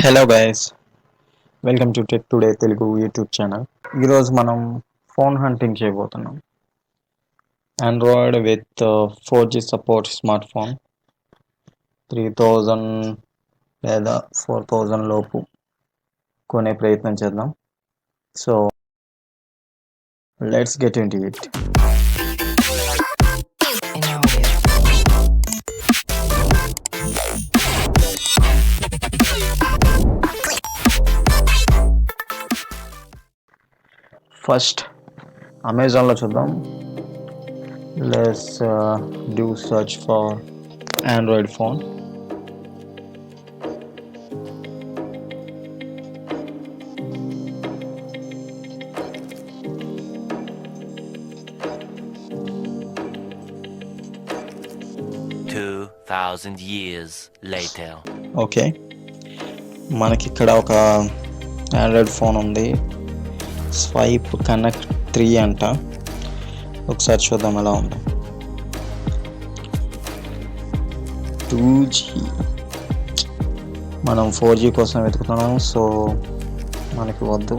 Hello guys, welcome to tech today Telugu YouTube channel. ఈరోజు మనం phone hunting చేయబోతున్నాం. Android with 4G support smart phone 3000 లేదా 4000 లోపు కొనే ప్రయత్నం చేద్దాం. So let's get into it. First అమెజాన్లో చూద్దాం. Let's do search for Android phone. years later. Okay, మనకి ఇక్కడ ఒక ఆండ్రాయిడ్ ఫోన్ ఉంది. స్వైప్ కనెక్ట్ 3 అంట. ఒకసారి చూద్దాం ఎలా ఉంది. 2G, మనం 4G కోసం వెతుకుతున్నాం, సో మనకి వద్దు.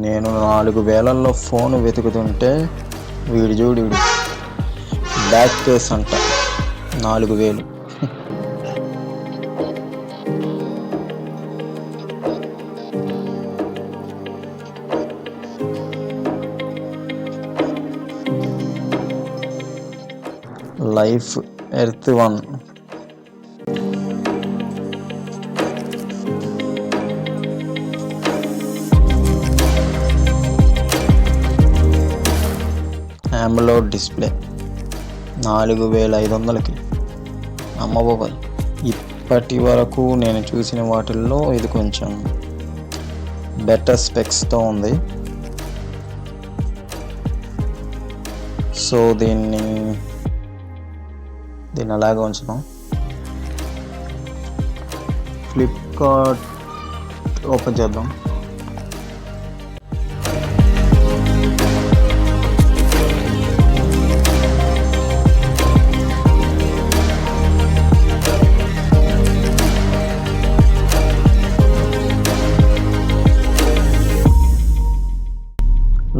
నేను 4000 ఫోన్ వెతుకుతుంటే వీడు బ్యాక్ కేస్ అంట 4000. Life earth 1. AMOLED డిస్ప్లే 4500కి. అమ్మబాబాయ్, ఇప్పటి వరకు నేను చూసిన వాటిల్లో ఇది కొంచెం బెటర్ స్పెక్స్తో ఉంది. సో దీన్ని అలాగే ఉంచుదాం. ఫ్లిప్కార్ట్ ఓపెన్ చేద్దాం.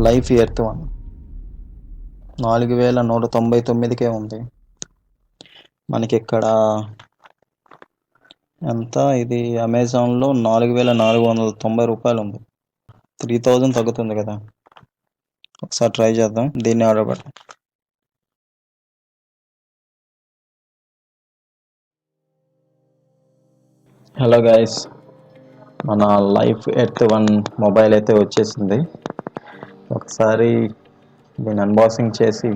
లైఫ్ ఎర్త్ 1 4199కే ఉంది. మనకి ఇక్కడ ఎంత, ఇది అమెజాన్లో 4490 రూపాయలు ఉంది. 3000 తగ్గుతుంది కదా. ఒకసారి ట్రై చేద్దాం, దీన్ని ఆర్డర్ పెడదాం. హలో గైస్, మన లైఫ్ ఎర్త్ 1 మొబైల్ అయితే వచ్చేసింది. ఒకసారి దీన్ని అన్బాక్సింగ్ చేసి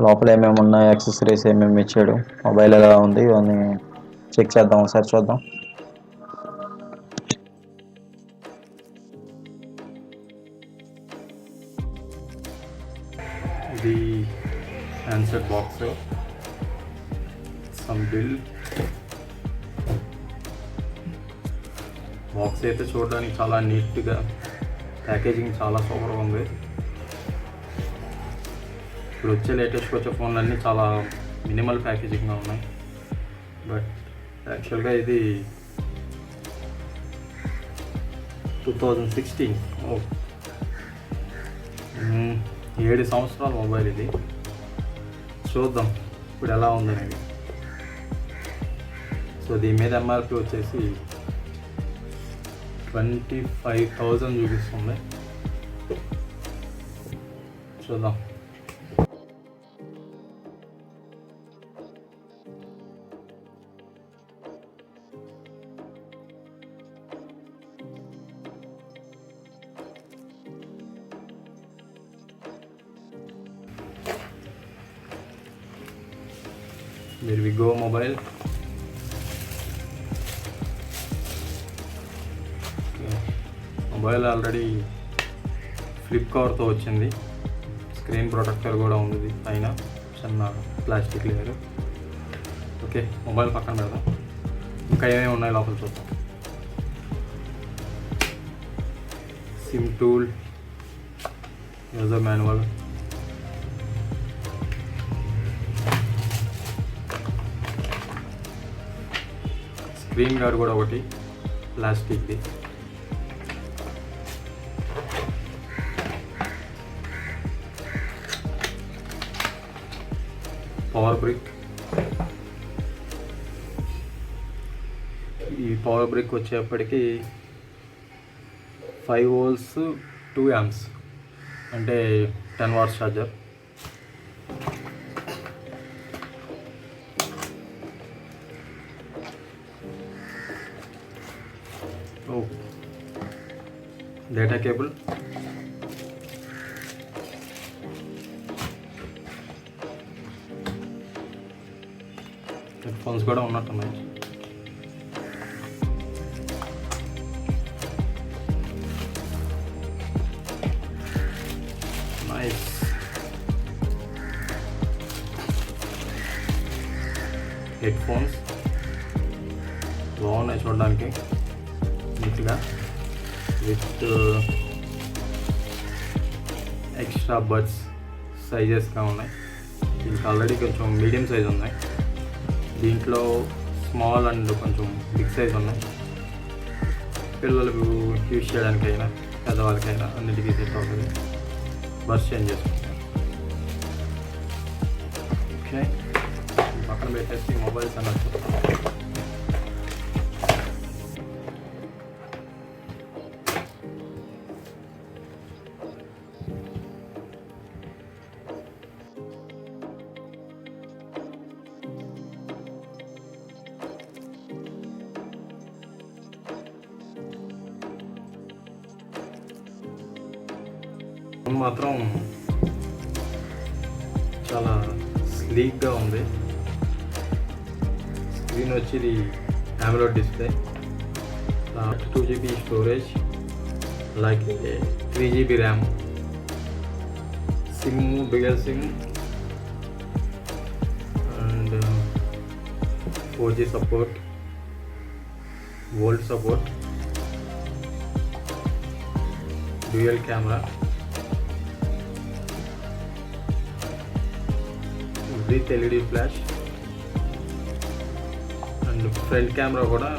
లోపల ఏమేమి ఉన్నాయి, యాక్సెసరీస్ ఏమేమి ఇచ్చాడు, మొబైల్ ఎలా ఉంది ఇవన్నీ చెక్ చేద్దాం. ఒకసారి చూద్దాం. ఇది handset box, some bill. Box అయితే చూడడానికి చాలా నీట్గా, ప్యాకేజింగ్ చాలా సూపర్గా ఉంది. ఇప్పుడు వచ్చే లేటెస్ట్గా వచ్చే ఫోన్లన్నీ చాలా మినిమల్ ప్యాకేజింగ్గా ఉన్నాయి. బట్ యాక్చువల్గా ఇది 2016, 7 సంవత్సరాల మొబైల్ ఇది. చూద్దాం ఇప్పుడు ఎలా ఉందనేది. సో దీని మీద ఎంఆర్పి వచ్చేసి 25,000 చూపిస్తుంది. చూద్దాం. There we go, mobile. Mobile already flip కవర్తో వచ్చింది. స్క్రీన్ ప్రొటెక్టర్ కూడా ఉంది పైన, చిన్న ప్లాస్టిక్ లేయర్. ఓకే, మొబైల్ పక్కన పెడదాం. ఇంకా ఏమేమి ఉన్నాయి లోపల చూద్దాం. SIM tool, user manual, screen guard కూడా ఒకటి ప్లాస్టిక్ది, పవర్ బ్రిక్. ఈ పవర్ బ్రిక్ వచ్చేప్పటికి 5 volts 2 amps అంటే 10 watts charger. Data cable, head phones కూడా ఉన్నట్టున్నాయి. నైస్. హెడ్ ఫోన్స్ బాగున్నాయి చూడడానికి, నీట్గా విత్ ఎక్స్ట్రా బడ్స్ సైజెస్గా ఉన్నాయి. దీనికి ఆల్రెడీ కొంచెం మీడియం సైజ్ ఉన్నాయి, దీంట్లో స్మాల్ అండ్ కొంచెం బిగ్ సైజ్ ఉన్నాయి. పిల్లలకు యూజ్ చేయడానికైనా పెద్దవాళ్ళకైనా అన్నిటికీ సెట్ అవుతుంది. బస్ చేంజ్ చేసుకుంటాం. ఓకే, పక్కన పెట్టేసి మొబైల్స్ అన్నట్టు మాత్రం చాలా స్లీక్గా ఉంది. స్క్రీన్ వచ్చి ఇది AMOLED డిస్ప్లే, 2GB స్టోరేజ్, అలాగే 3GB RAM, SIM dual SIM and 4G support, volt support, dual camera with LED flash and front camera కూడా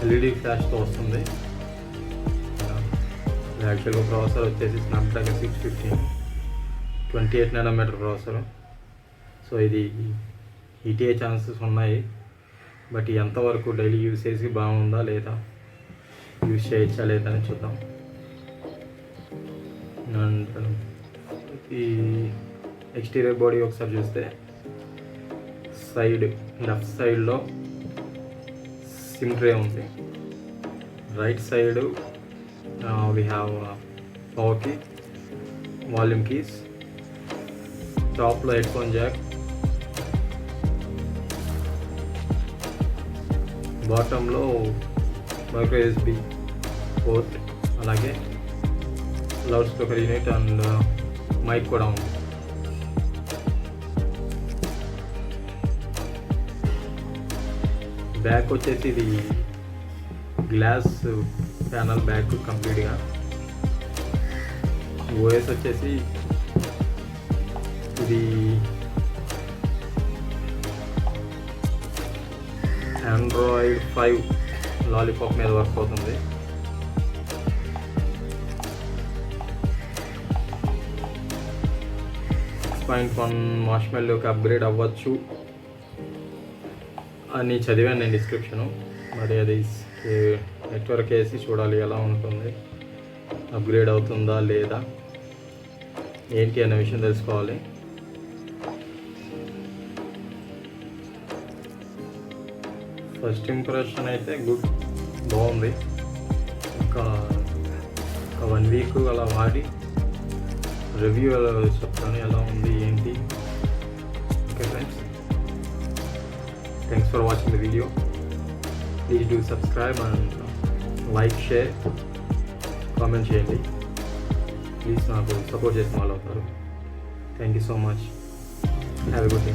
LED ఫ్లాష్తో వస్తుంది. యాక్చువల్గా ప్రాసెసర్ వచ్చేసి స్నాప్డ్రాగన్ 615 28nm ప్రాసెసర్. సో ఇది హీట్ అయ్యే ఛాన్సెస్ ఉన్నాయి, బట్ ఎంతవరకు daily యూసేజ్కి బాగుందా లేదా, యూజ్ చేయొచ్చా లేదా అని చూద్దాం. అండ్ ఈ ఎక్స్టీరియర్ బాడీ ఒకసారి చూస్తే లెఫ్ట్ సైడ్లో సిమ్ ట్రే ఉంది, right side we have power key, volume keys, టాప్లో హెడ్ ఫోన్ జాక్, బాటంలో మైక్రో USB పోర్ట్, అలాగే loudspeaker unit and mic కూడా ఉంది. బ్యాక్ వచ్చేసి ఇది గ్లాస్ ప్యానల్ బ్యాక్ కంప్లీట్గా. ఓఎస్ వచ్చేసి ఇది Android 5 లాలీపాప్ మీద వర్క్ అవుతుంది. మార్ష్మెల్లోకి అప్గ్రేడ్ అవ్వచ్చు అని చదివాను నేను డిస్క్రిప్షను. మరి అది నెట్వర్క్ వేసి చూడాలి ఎలా ఉంటుంది, అప్గ్రేడ్ అవుతుందా లేదా ఏంటి అనే విషయం తెలుసుకోవాలి. ఫస్ట్ ఇంప్రెషన్ అయితే బాగుంది. ఒక 1 వీక్ అలా వాడి రివ్యూ చెప్తాను ఎలా ఉంది ఏంటి. Okay friends, thanks for watching the video. Please do subscribe and like, share, comment చేయండి. ప్లీజ్ నాకు సపోర్ట్ చేసిన వాళ్ళు అవుతారు. Thank you so much. Have a good day.